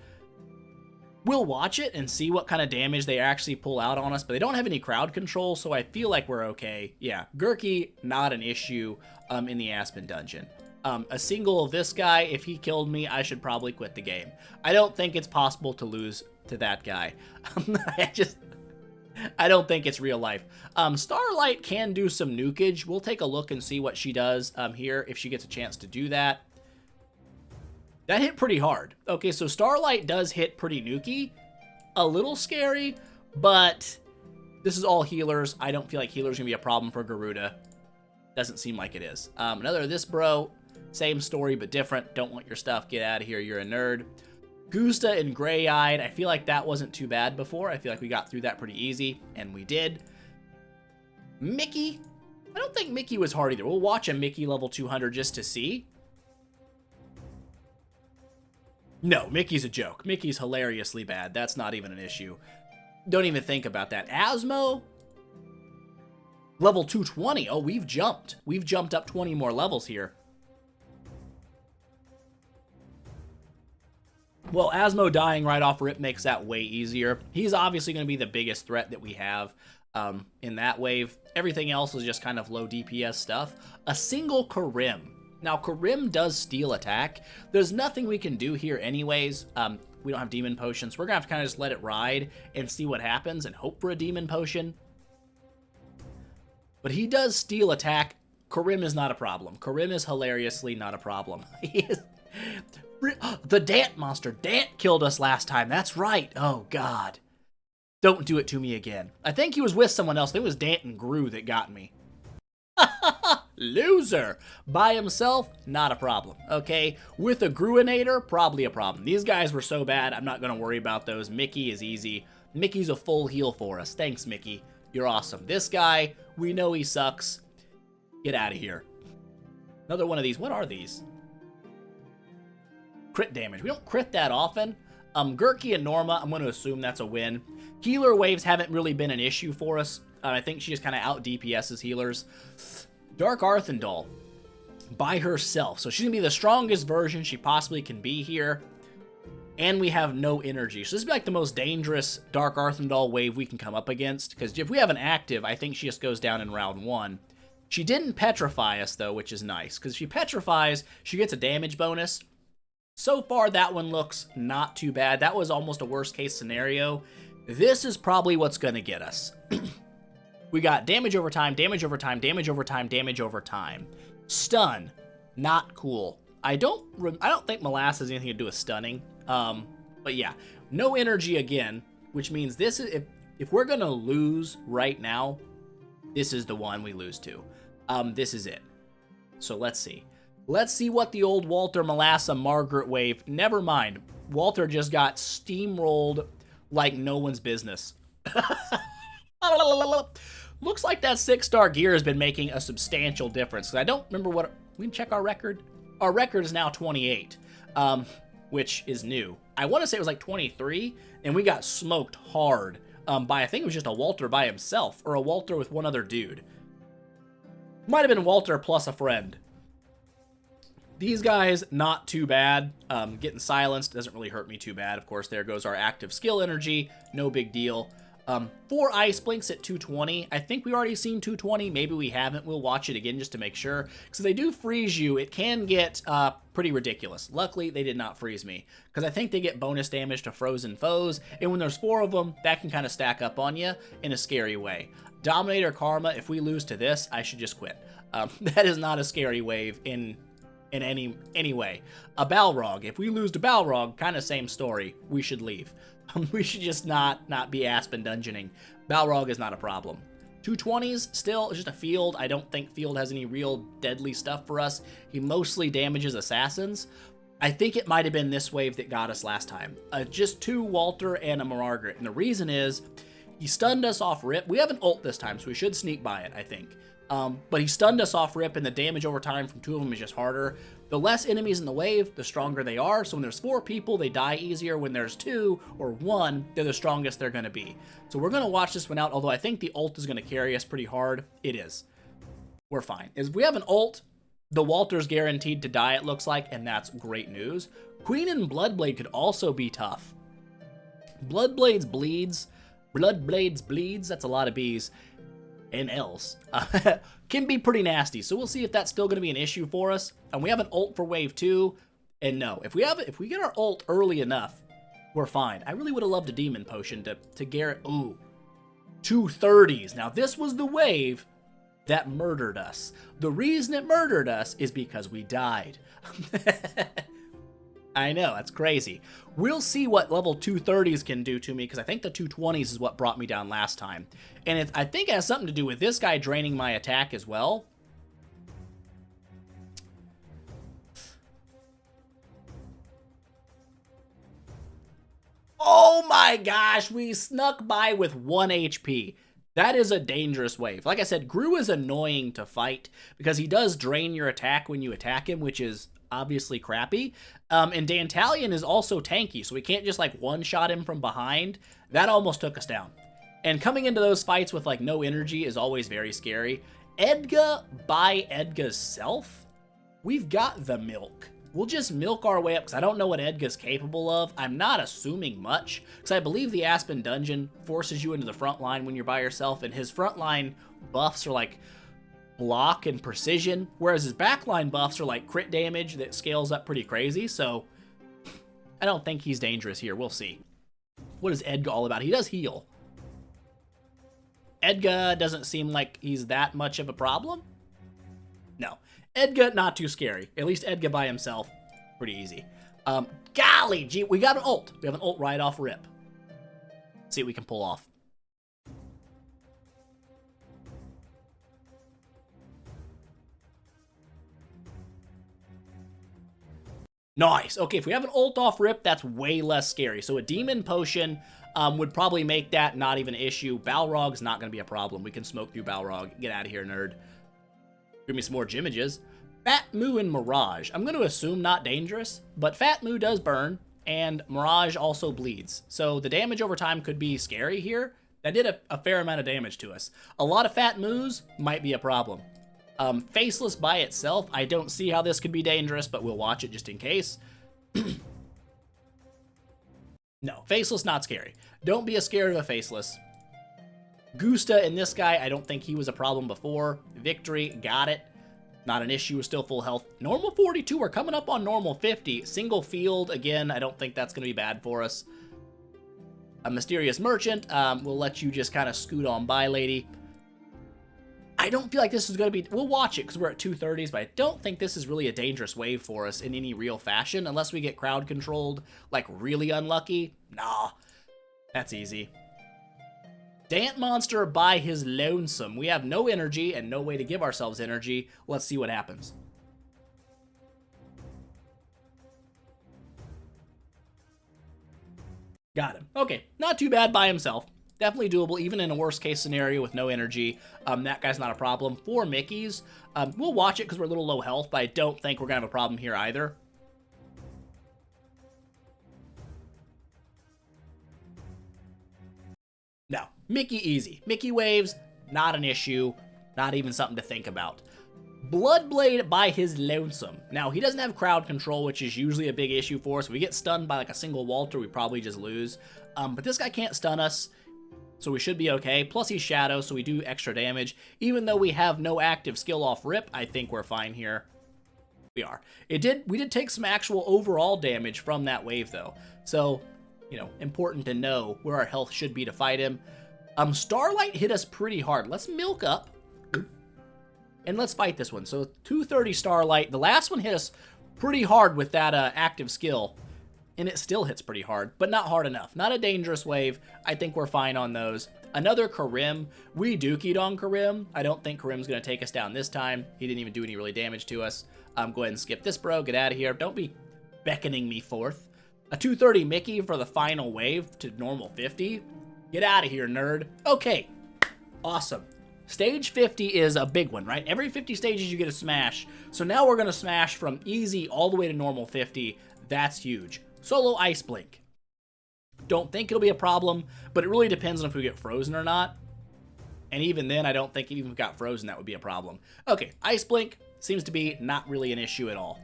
We'll watch it and see what kind of damage they actually pull out on us, but they don't have any crowd control, so I feel like we're okay. Yeah, Gurky, not an issue in the Aspen dungeon. A single of this guy, if he killed me, I should probably quit the game. I don't think it's possible to lose to that guy. I don't think it's real life. Starlight can do some nukage. We'll take a look and see what she does here if she gets a chance to do that. That hit pretty hard. Okay, so Starlight does hit pretty nukey. A little scary, but this is all healers. I don't feel like healers are going to be a problem for Garuda. Doesn't seem like it is. Another this bro. Same story, but different. Don't want your stuff. Get out of here. You're a nerd. Gusta and Gray-Eyed. I feel like that wasn't too bad before. I feel like we got through that pretty easy, and we did. Mickey. I don't think Mickey was hard either. We'll watch a Mickey level 200 just to see. No, Mickey's a joke. Mickey's hilariously bad. That's not even an issue. Don't even think about that. Asmo. Level 220. Oh, we've jumped. We've jumped up 20 more levels here. Well, Asmo dying right off rip makes that way easier. He's obviously going to be the biggest threat that we have in that wave. Everything else is just kind of low DPS stuff. A single Karim. Now, Karim does steal attack. There's nothing we can do here anyways. We don't have demon potions. We're going to have to kind of just let it ride and see what happens and hope for a demon potion. But he does steal attack. Karim is not a problem. Karim is hilariously not a problem. He is... The Dant monster. Dant killed us last time. That's right. Oh, God. Don't do it to me again. I think he was with someone else. It was Dant and Gru that got me. Loser. By himself, not a problem. Okay, with a Gruinator, probably a problem. These guys were so bad, I'm not going to worry about those. Mickey is easy. Mickey's a full heal for us. Thanks, Mickey. You're awesome. This guy, we know he sucks. Get out of here. Another one of these. What are these? Crit damage. We don't crit that often. Gurky and Norma, I'm going to assume that's a win. Healer waves haven't really been an issue for us. I think she just kind of out DPS's healers. Dark Arthendal by herself. So she's going to be the strongest version she possibly can be here. And we have no energy. So this is like the most dangerous Dark Arthendal wave we can come up against. Because if we have an active, I think she just goes down in round 1. She didn't petrify us, though, which is nice. Because if she petrifies, she gets a damage bonus. So far, that one looks not too bad. That was almost a worst-case scenario. This is probably what's going to get us. We got damage over time, damage over time, damage over time, damage over time. Stun, not cool. I don't think Molasses has anything to do with stunning. But yeah, no energy again, which means this is if we're gonna lose right now, this is the one we lose to. This is it. So let's see. Let's see what the old Walter Molassa Margaret wave. Never mind. Walter just got steamrolled like no one's business. Looks like that 6-star gear has been making a substantial difference. I don't remember what... We can check our record. Our record is now 28, which is new. I want to say it was like 23, and we got smoked hard by, I think it was just a Walter by himself, or a Walter with one other dude. Might have been Walter plus a friend. These guys, not too bad. Getting silenced doesn't really hurt me too bad. Of course, there goes our active skill energy. No big deal. 4 Ice Blinks at 220. I think we already seen 220. Maybe we haven't. We'll watch it again just to make sure. Because if they do freeze you, it can get pretty ridiculous. Luckily, they did not freeze me. Because I think they get bonus damage to frozen foes. And when there's 4 of them, that can kind of stack up on you in a scary way. Dominator Karma, if we lose to this, I should just quit. That is not a scary wave in in any way. A Balrog, if we lose to Balrog, kind of same story. We should leave. We should just not be Aspen dungeoning. Balrog is not a problem. 220s, still, just a field. I don't think field has any real deadly stuff for us. He mostly damages assassins. I think it might have been this wave that got us last time. Just 2 Walter and a Margaret. And the reason is, he stunned us off rip. We have an ult this time, so we should sneak by it, I think. But he stunned us off rip, and the damage over time from 2 of them is just harder. The less enemies in the wave, the stronger they are. So when there's 4 people, they die easier. When there's 2 or 1, they're the strongest they're going to be. So we're going to watch this one out, although I think the ult is going to carry us pretty hard. It is. We're fine. If we have an ult, the Walter's guaranteed to die, it looks like, and that's great news. Queen and Bloodblade could also be tough. Bloodblades bleeds. Bloodblades bleeds. That's a lot of B's. And L's. Can be pretty nasty, so we'll see if that's still going to be an issue for us. And we have an ult for wave 2, and no, if we get our ult early enough, we're fine. I really would have loved a demon potion to Garrett. Ooh, 230s. Now this was the wave that murdered us. The reason it murdered us is because we died. I know, that's crazy. We'll see what level 230s can do to me, because I think the 220s is what brought me down last time. And I think it has something to do with this guy draining my attack as well. Oh my gosh, we snuck by with 1 HP. That is a dangerous wave. Like I said, Gru is annoying to fight because he does drain your attack when you attack him, which is obviously crappy. And Dantalion is also tanky, so we can't just like one-shot him from behind. That almost took us down. And coming into those fights with like no energy is always very scary. Edga by Edga's self, we've got the milk. We'll just milk our way up, because I don't know what Edga's capable of. I'm not assuming much, because I believe the Aspen dungeon forces you into the front line when you're by yourself, and his front line buffs are like block and precision, whereas his backline buffs are like crit damage that scales up pretty crazy, so I don't think he's dangerous here. We'll see. What is Edga all about? He does heal. Edga doesn't seem like he's that much of a problem. No. Edga, not too scary. At least Edga by himself, pretty easy. Golly gee, we got an ult. We have an ult right off rip. Let's see what we can pull off. Nice. Okay, if we have an ult off rip, that's way less scary. So a demon potion would probably make that not even an issue. Balrog's not going to be a problem. We can smoke through Balrog. Get out of here, nerd. Give me some more Jimages. Fat Moo and Mirage. I'm going to assume not dangerous, but Fat Moo does burn, and Mirage also bleeds. So the damage over time could be scary here. That did a fair amount of damage to us. A lot of Fat Moos might be a problem. Faceless by itself, I don't see how this could be dangerous, but we'll watch it just in case. No, Faceless not scary. Don't be scared of a Faceless. Gusta and this guy, I don't think he was a problem before. Victory, got it. Not an issue, still full health. Normal 42, we're coming up on normal 50. Single field, again, I don't think that's going to be bad for us. A Mysterious Merchant, we'll let you just kind of scoot on by, lady. I don't feel like this is going to be... We'll watch it because we're at 230s, but I don't think this is really a dangerous wave for us in any real fashion, unless we get crowd controlled, like really unlucky. Nah, that's easy. Dant Monster by his lonesome. We have no energy and no way to give ourselves energy. Let's see what happens. Got him. Okay, not too bad by himself. Definitely doable, even in a worst case scenario with no energy. That guy's not a problem. 4 Mickeys. We'll watch it because we're a little low health, but I don't think we're going to have a problem here either. No, Mickey easy. Mickey waves, not an issue. Not even something to think about. Bloodblade by his lonesome. Now, he doesn't have crowd control, which is usually a big issue for us. If we get stunned by like a single Walter, we probably just lose. But this guy can't stun us, so we should be okay. Plus he's Shadow, so we do extra damage. Even though we have no active skill off rip, I think we're fine here. We are. We did take some actual overall damage from that wave, though. So, you know, important to know where our health should be to fight him. Starlight hit us pretty hard. Let's milk up. And let's fight this one. So 230 Starlight. The last one hit us pretty hard with that active skill. And it still hits pretty hard, but not hard enough. Not a dangerous wave. I think we're fine on those. Another Karim. We dookied on Karim. I don't think Karim's going to take us down this time. He didn't even do any really damage to us. Go ahead and skip this, bro. Get out of here. Don't be beckoning me forth. A 230 Mickey for the final wave to normal 50. Get out of here, nerd. Okay. Awesome. Stage 50 is a big one, right? Every 50 stages you get a smash. So now we're going to smash from easy all the way to normal 50. That's huge. Solo Ice Blink. Don't think it'll be a problem, but it really depends on if we get frozen or not. And even then, I don't think even if we got frozen, that would be a problem. Okay, Ice Blink seems to be not really an issue at all.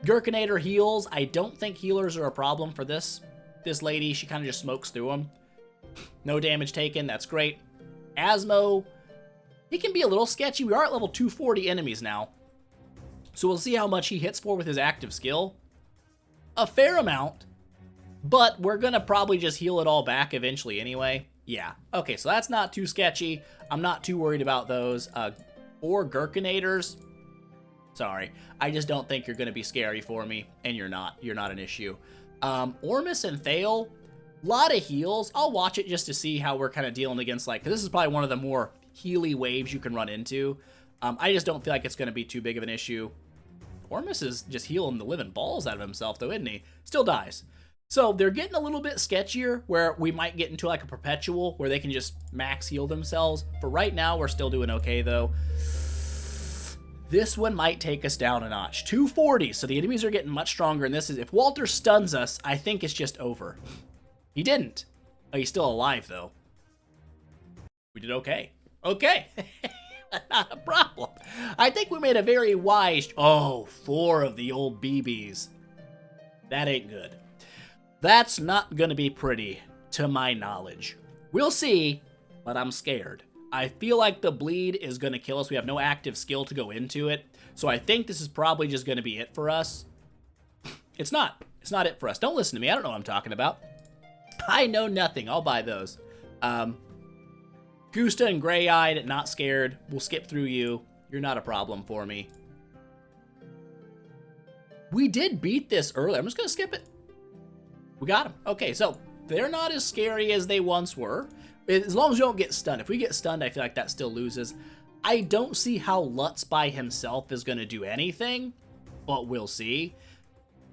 Gurkinator heals. I don't think healers are a problem for this lady. She kind of just smokes through them. No damage taken. That's great. Asmo, he can be a little sketchy. We are at level 240 enemies now. So we'll see how much he hits for with his active skill. A fair amount, but we're going to probably just heal it all back eventually anyway. Yeah, okay, so that's not too sketchy. I'm not too worried about those. 4 Gurkinators. Sorry, I just don't think you're going to be scary for me, and you're not. You're not an issue. Ormus and Thale, lot of heals. I'll watch it just to see how we're kind of dealing against, like, 'cause this is probably one of the more healy waves you can run into. I just don't feel like it's going to be too big of an issue. Ormus is just healing the living balls out of himself, though, isn't he? Still dies. So they're getting a little bit sketchier, where we might get into like a perpetual, where they can just max heal themselves. For right now, we're still doing okay, though. This one might take us down a notch. 240, so the enemies are getting much stronger, and this is, if Walter stuns us, I think it's just over. He didn't. Oh, he's still alive, though. We did okay. Okay. Not a problem. I think we made a very wise... Oh, 4 of the old BBs. That ain't good. That's not going to be pretty, to my knowledge. We'll see, but I'm scared. I feel like the bleed is going to kill us. We have no active skill to go into it. So I think this is probably just going to be it for us. It's not. It's not it for us. Don't listen to me. I don't know what I'm talking about. I know nothing. I'll buy those. Gusta and Gray-Eyed, not scared. We'll skip through you. You're not a problem for me. We did beat this earlier. I'm just going to skip it. We got them. Okay, so they're not as scary as they once were. As long as you don't get stunned. If we get stunned, I feel like that still loses. I don't see how Lutz by himself is going to do anything, but we'll see.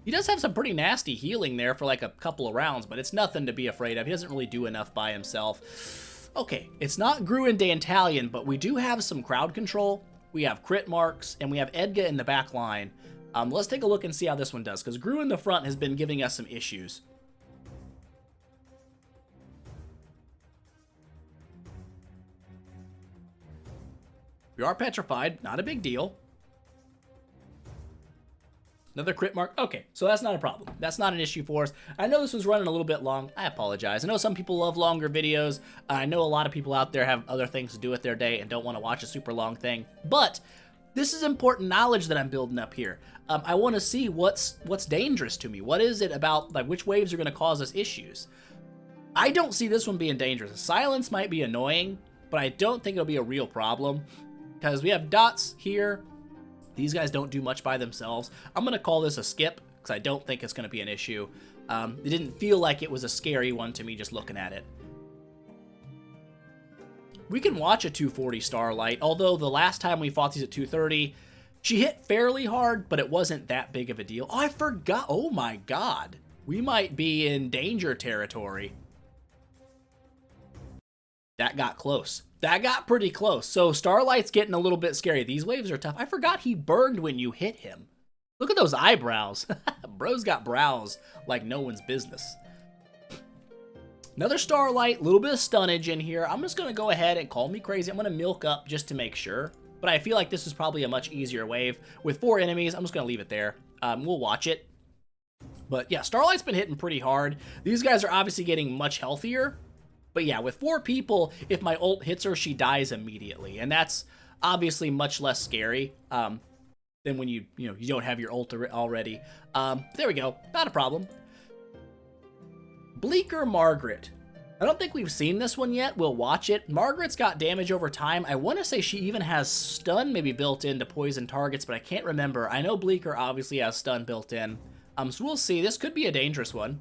He does have some pretty nasty healing there for like a couple of rounds, but it's nothing to be afraid of. He doesn't really do enough by himself. Okay, it's not Gru and Dantalion, but we do have some crowd control. We have crit marks, and we have Edga in the back line. Let's take a look and see how this one does, because Gru in the front has been giving us some issues. We are petrified, not a big deal. Another crit mark. Okay, so that's not a problem. That's not an issue for us. I know this was running a little bit long. I apologize. I know some people love longer videos. I know a lot of people out there have other things to do with their day and don't want to watch a super long thing. But this is important knowledge that I'm building up here. I want to see what's dangerous to me. What is it about, like, which waves are going to cause us issues? I don't see this one being dangerous. Silence might be annoying, but I don't think it'll be a real problem. Because we have dots here. These guys don't do much by themselves. I'm going to call this a skip, because I don't think it's going to be an issue. It didn't feel like it was a scary one to me just looking at it. We can watch a 240 Starlight, although the last time we fought these at 230, she hit fairly hard, but it wasn't that big of a deal. Oh, I forgot. Oh my god. We might be in danger territory. That got close. That got pretty close. So Starlight's getting a little bit scary. These waves are tough. I forgot he burned when you hit him. Look at those eyebrows. Bro's got brows like no one's business. Another Starlight, a little bit of stunnage in here. I'm just going to go ahead and call me crazy. I'm going to milk up just to make sure. But I feel like this is probably a much easier wave. With 4 enemies, I'm just going to leave it there. We'll watch it. But yeah, Starlight's been hitting pretty hard. These guys are obviously getting much healthier. But yeah, with 4 people, if my ult hits her, she dies immediately. And that's obviously much less scary than when you don't have your ult already. There we go. Not a problem. Bleaker Margaret. I don't think we've seen this one yet. We'll watch it. Margaret's got damage over time. I want to say she even has stun maybe built into poison targets, but I can't remember. I know Bleaker obviously has stun built in. So we'll see. This could be a dangerous one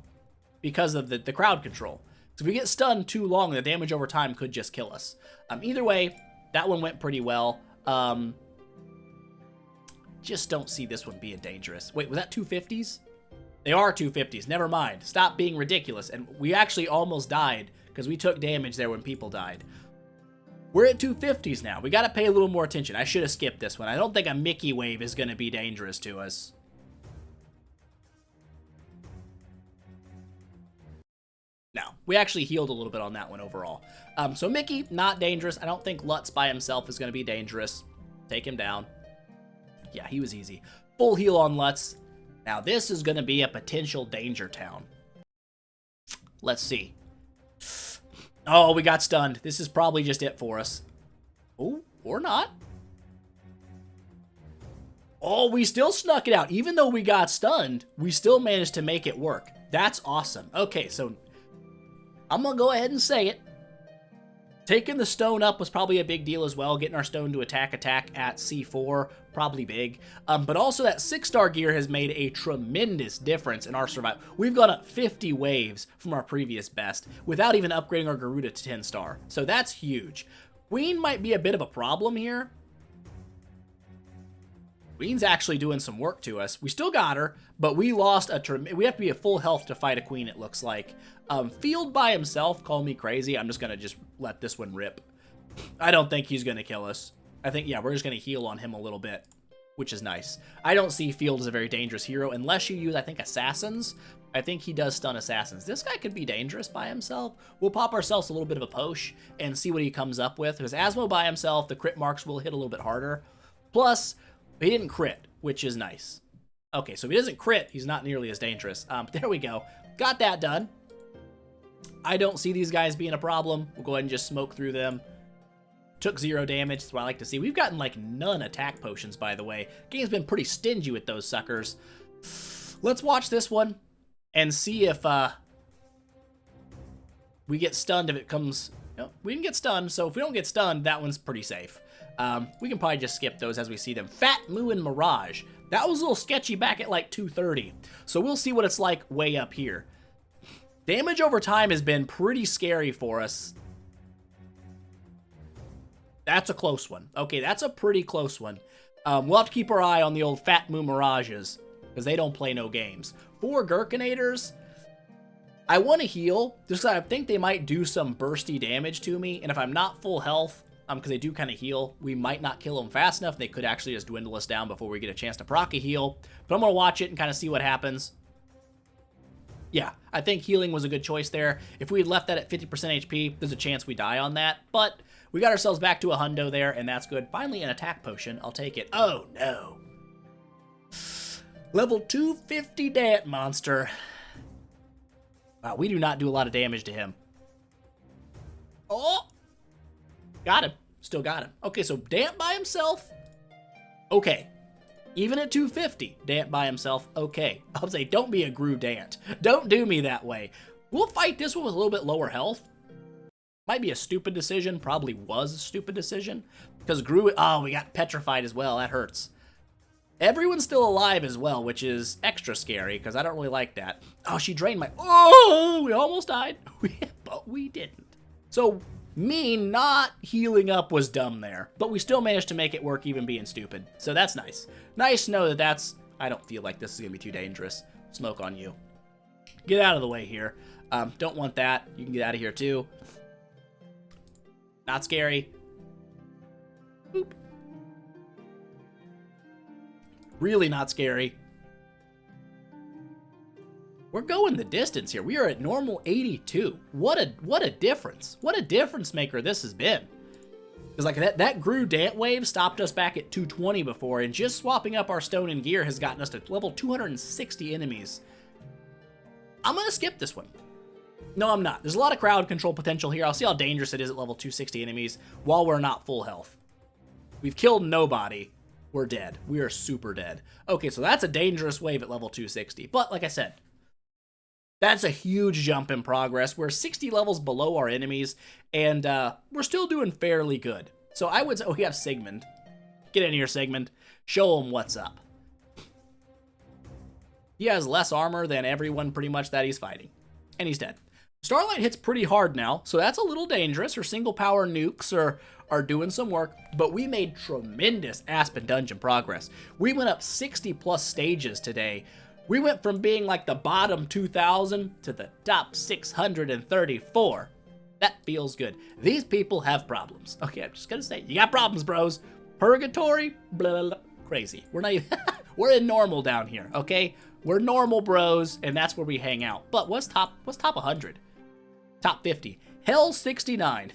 because of the crowd control. So if we get stunned too long, the damage over time could just kill us. Either way, that one went pretty well. Just don't see this one being dangerous. Wait, was that 250s? They are 250s. Never mind. Stop being ridiculous. And we actually almost died because we took damage there when people died. We're at 250s now. We got to pay a little more attention. I should have skipped this one. I don't think a Mickey wave is going to be dangerous to us. No, we actually healed a little bit on that one overall. So Mickey, not dangerous. I don't think Lutz by himself is going to be dangerous. Take him down. Yeah, he was easy. Full heal on Lutz. Now, this is going to be a potential danger town. Let's see. Oh, we got stunned. This is probably just it for us. Oh, or not. Oh, we still snuck it out. Even though we got stunned, we still managed to make it work. That's awesome. Okay, so I'm going to go ahead and say it. Taking the stone up was probably a big deal as well. Getting our stone to attack at C4, probably big. But also that 6-star gear has made a tremendous difference in our survival. We've gone up 50 waves from our previous best without even upgrading our Garuda to 10-star. So that's huge. Queen might be a bit of a problem here. Queen's actually doing some work to us. We still got her, but we lost we have to be at full health to fight a queen, it looks like. Field by himself, call me crazy. I'm just going to just let this one rip. I don't think he's going to kill us. I think, yeah, we're just going to heal on him a little bit, which is nice. I don't see Field as a very dangerous hero unless you use, I think, assassins. I think he does stun assassins. This guy could be dangerous by himself. We'll pop ourselves a little bit of a posh and see what he comes up with. Because Asmo by himself, the crit marks will hit a little bit harder. Plus, he didn't crit, which is nice. Okay, so if he doesn't crit, he's not nearly as dangerous. There we go. Got that done. I don't see these guys being a problem. We'll go ahead and just smoke through them. Took 0 damage. That's what I like to see. We've gotten, like, none attack potions, by the way. Game's been pretty stingy with those suckers. Let's watch this one and see if we get stunned if it comes... No, we didn't get stunned, so if we don't get stunned, that one's pretty safe. We can probably just skip those as we see them. Fat Moo and Mirage. That was a little sketchy back at like 230. So we'll see what it's like way up here. Damage over time has been pretty scary for us. That's a close one. Okay, that's a pretty close one. We'll have to keep our eye on the old Fat Moo Mirages because they don't play no games. 4 Gherkinators. I want to heal just because I think they might do some bursty damage to me. And if I'm not full health... because they do kind of heal. We might not kill them fast enough. They could actually just dwindle us down before we get a chance to proc a heal. But I'm going to watch it and kind of see what happens. Yeah, I think healing was a good choice there. If we had left that at 50% HP, there's a chance we die on that. But we got ourselves back to a hundo there, and that's good. Finally, an attack potion. I'll take it. Oh, no. Level 250 Dant Monster. Wow, we do not do a lot of damage to him. Oh! Got him. Still got him. Okay, so Dant by himself. Okay. Even at 250, Dant by himself. Okay. I'll say, don't be a Gru Dant. Don't do me that way. We'll fight this one with a little bit lower health. Might be a stupid decision. Probably was a stupid decision. Because Gru... Oh, we got petrified as well. That hurts. Everyone's still alive as well, which is extra scary because I don't really like that. Oh, she drained my... Oh, we almost died. But we didn't. So... me not healing up was dumb there, but we still managed to make it work even being stupid. So that's nice. Nice to know that that's... I don't feel like this is going to be too dangerous. Smoke on you. Get out of the way here. Don't want that. You can get out of here too. Not scary. Boop. Really not scary. We're going the distance here. We are at normal 82. What a difference. What a difference maker this has been. Because like that Gru Dant wave stopped us back at 220 before, and just swapping up our stone and gear has gotten us to level 260 enemies. I'm going to skip this one. No, I'm not. There's a lot of crowd control potential here. I'll see how dangerous it is at level 260 enemies while we're not full health. We've killed nobody. We're dead. We are super dead. Okay, so that's a dangerous wave at level 260. But like I said, That's a huge jump in progress. We're 60 levels below our enemies, and we're still doing fairly good. So I would say, oh, we have Sigmund. Get in here, Sigmund. Show him what's up. He has less armor than everyone pretty much that he's fighting. And he's dead. Starlight hits pretty hard now, so that's a little dangerous. Her single power nukes are doing some work, but we made tremendous Aspen Dungeon progress. We went up 60 plus stages today. We went from being like the bottom 2,000 to the top 634. That feels good. These people have problems. Okay, I'm just gonna say, you got problems, bros. Purgatory, blah, blah, blah. Crazy. We're not even, we're in normal down here, okay? We're normal bros, and that's where we hang out. But what's top 100? Top 50. Hell 69.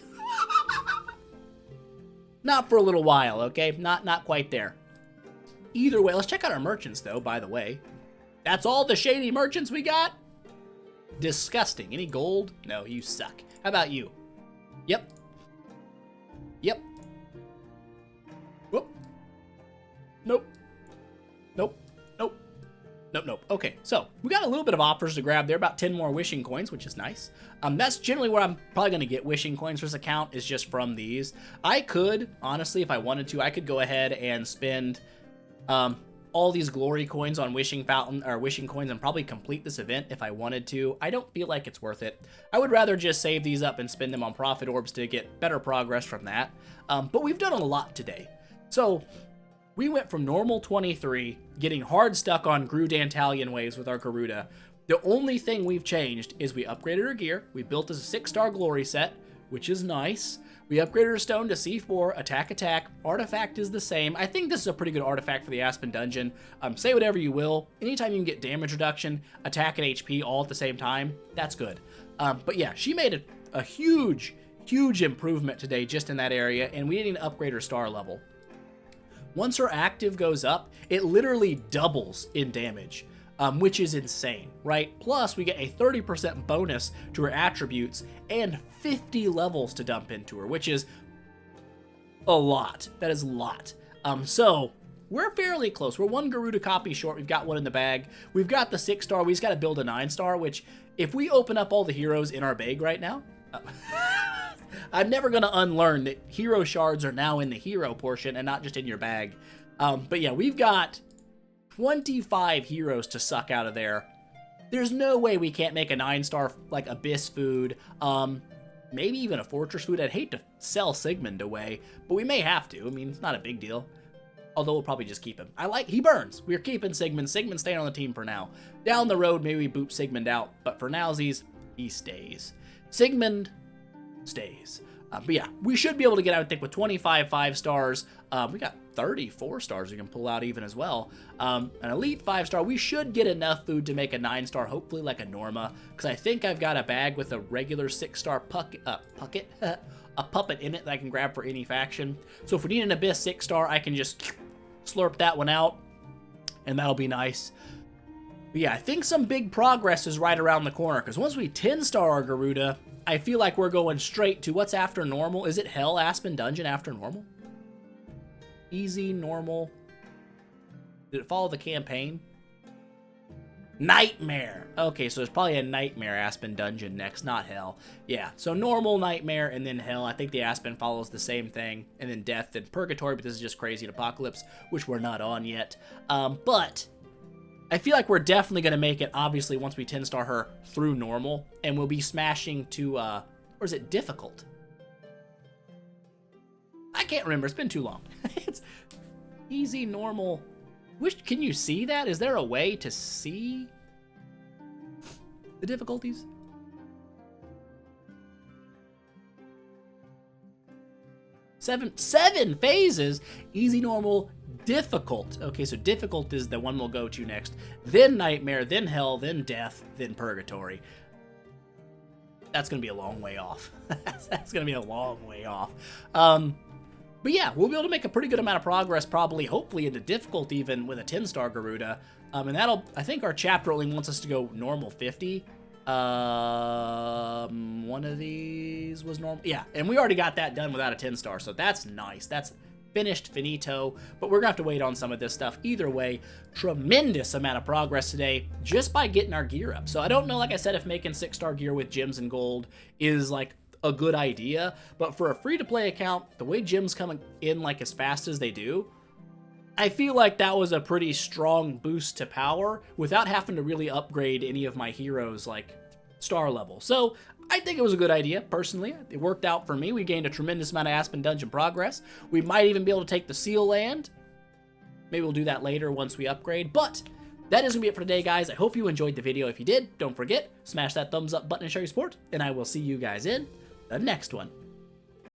Not for a little while, okay? Not quite there. Either way, let's check out our merchants, though, by the way. That's all the shady merchants we got? Disgusting. Any gold? No, you suck. How about you? Yep. Yep. Whoop. Nope. Nope. Nope. Nope, nope. Okay, so we got a little bit of offers to grab there, about 10 more wishing coins, which is nice. That's generally where I'm probably going to get wishing coins for this account, is just from these. I could, honestly, if I wanted to, I could go ahead and spend all these glory coins on wishing coins and probably complete this event if I wanted to. I don't feel like it's worth it. I would rather just save these up and spend them on profit orbs to get better progress from that. But we've done a lot today. So we went from normal 23, getting hard stuck on Grudantalian waves with our Garuda. The only thing we've changed is we upgraded our gear. We built a 6-star glory set, which is nice. We upgraded our stone to C4, attack. Artifact is the same. I think this is a pretty good artifact for the Aspen Dungeon. Say whatever you will. Anytime you can get damage reduction, attack, and HP all at the same time, that's good. But yeah, she made a huge improvement today just in that area, and we didn't even upgrade her star level. Once her active goes up, it literally doubles in damage. Which is insane, right? Plus, we get a 30% bonus to her attributes and 50 levels to dump into her, which is a lot. That is a lot. So we're fairly close. We're one Garuda copy short. We've got one in the bag. We've got the 6-star. We just got to build a 9-star, which if we open up all the heroes in our bag right now, I'm never going to unlearn that hero shards are now in the hero portion and not just in your bag. But yeah, we've got 25 heroes to suck out of there. There's no way we can't make a 9-star, like, Abyss food, maybe even a Fortress food. I'd hate to sell Sigmund away, but we may have to. I mean, it's not a big deal. Although we'll probably just keep him. He burns. We're keeping Sigmund. Sigmund's staying on the team for now. Down the road, maybe we boot Sigmund out, but for nowsies, he stays. Sigmund stays. But yeah, we should be able to get out, I think, with 25 5-stars. We got 30 4-stars we can pull out even as well. An elite 5-star, we should get enough food to make a 9-star, hopefully like a Norma, because I think I've got a bag with a regular 6-star a puppet in it that I can grab for any faction. So if we need an Abyss 6-star, I can just slurp that one out, and that'll be nice. But yeah, I think some big progress is right around the corner, because once we 10-star our Garuda, I feel like we're going straight to what's after normal. Is it Hell Aspen Dungeon after normal? Easy, normal. Did it follow the campaign? Nightmare. Okay, so there's probably a Nightmare Aspen Dungeon next, not Hell. Yeah, so normal, Nightmare, and then Hell. I think the Aspen follows the same thing. And then Death, then Purgatory, but this is just Crazy and Apocalypse, which we're not on yet. But I feel like we're definitely going to make it, obviously, once we 10-star her through normal, and we'll be smashing to, or is it difficult? I can't remember. It's been too long. It's easy, normal. Can you see that? Is there a way to see the difficulties? Seven phases. Easy, normal, difficult. Okay, so difficult is the one we'll go to next. Then Nightmare, then Hell, then Death, then Purgatory. That's going to be a long way off. That's going to be a long way off. But yeah, we'll be able to make a pretty good amount of progress, probably, hopefully, into difficult even with a 10-star Garuda. And that'll, I think our chapter only wants us to go normal 50. One of these was normal. Yeah, and we already got that done without a 10-star, so that's nice. That's finished, finito, but we're gonna have to wait on some of this stuff. Either way, tremendous amount of progress today just by getting our gear up. So I don't know, like I said, if making 6-star gear with gems and gold is like a good idea, but for a free-to-play account, the way gems come in like as fast as they do, I feel like that was a pretty strong boost to power without having to really upgrade any of my heroes like star level. So I think it was a good idea, personally. It worked out for me. We gained a tremendous amount of Aspen Dungeon progress. We might even be able to take the Seal Land. Maybe we'll do that later once we upgrade. But that is going to be it for today, guys. I hope you enjoyed the video. If you did, don't forget, smash that thumbs up button and show your support. And I will see you guys in the next one.